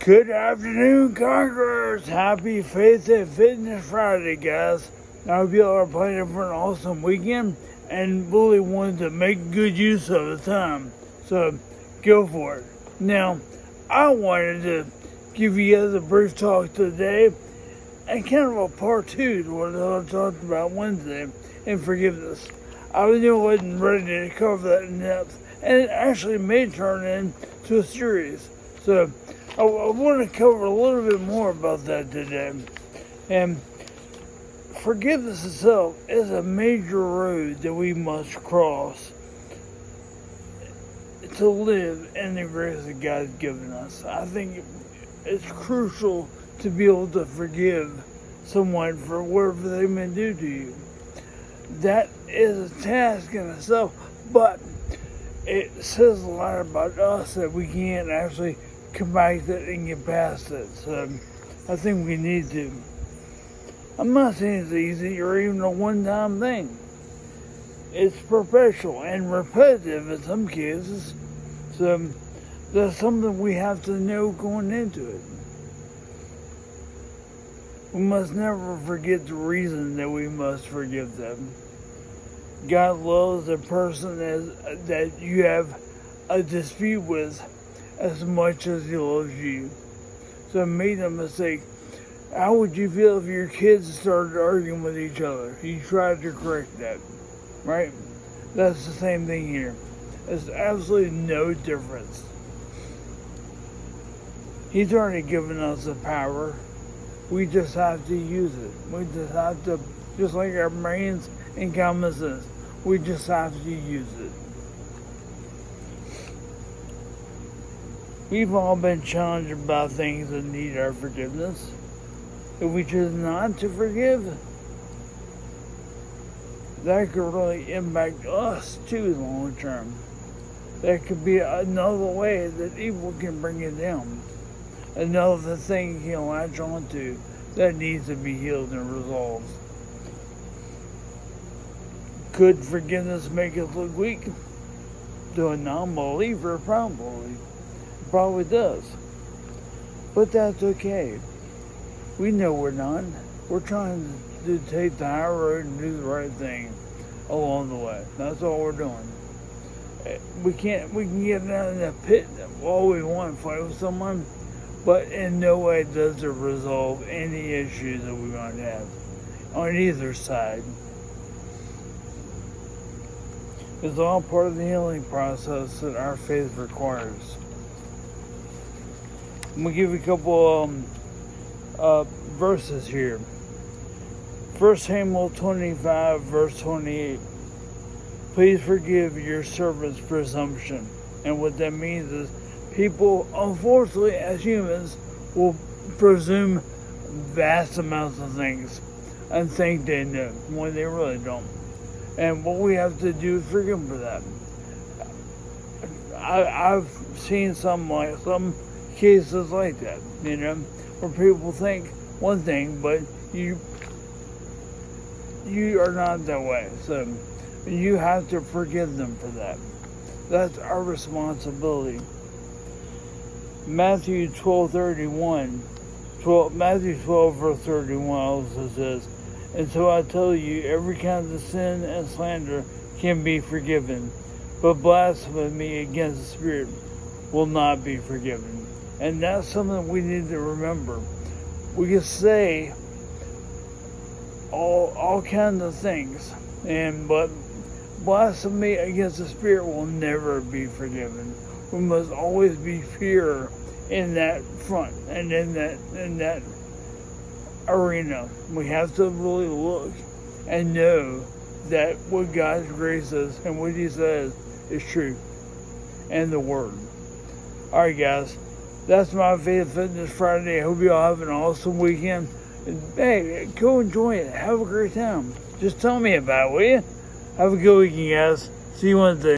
Good afternoon, Conquerors! Happy Faith and Fitness Friday, guys. I hope you all are planning for an awesome weekend and really wanted to make good use of the time. So, go for it. Now, I wanted to give you guys a brief talk today and kind of a part two to what I talked about Wednesday in forgiveness. I wasn't ready to cover that in depth, and it actually may turn into a series. So, I want to cover a little bit more about that today. And forgiveness itself is a major road that we must cross to live in the grace that God's given us. I think it's crucial to be able to forgive someone for whatever they may do to you. That is a task in itself, but it says a lot about us that we can't actually come back to it and get past it. So I think we need to. I'm not saying it's easy or even a one-time thing. It's perpetual and repetitive in some cases. So that's something we have to know going into it. We must never forget the reason that we must forgive them. God loves the person that you have a dispute with as much as he loves you. So make no mistake, how would you feel if your kids started arguing with each other? You tried to correct that, right? That's the same thing here. There's absolutely no difference. He's already given us the power. We just have to use it. We just have to, just like our brains and common sense, we just have to use it. We've all been challenged about things that need our forgiveness. If we choose not to forgive, that could really impact us too long term. That could be another way that evil can bring you down. Another thing you can latch onto that needs to be healed and resolved. Could forgiveness make us look weak? To a non-believer, probably does. But that's okay. We know we're not. We're trying to take the high road and do the right thing along the way. That's all we're doing. We can get down in the pit all we want, fight with someone, but in no way does it resolve any issues that we might have on either side. It's all part of the healing process that our faith requires. I'm going to give you a couple verses here. 1 Samuel 25, verse 28. Please forgive your servant's presumption. And what that means is people, unfortunately, as humans, will presume vast amounts of things and think they know when they really don't. And what we have to do is forgive them for that. I've seen some cases like that, where people think one thing, but you are not that way. So you have to forgive them for that. That's our responsibility. Matthew 12, verse 31 also says, and so I tell you, every kind of sin and slander can be forgiven, but blasphemy against the Spirit will not be forgiven. And that's something we need to remember. We can say all kinds of things, but blasphemy against the Spirit will never be forgiven. We must always be pure in that front and in that arena. We have to really look and know that what God's grace is and what He says is true and the Word. Alright, guys, that's my Faith Fitness Friday. I hope you all have an awesome weekend. Hey, go enjoy it. Have a great time. Just tell me about it, will you? Have a good weekend, guys. See you Wednesday.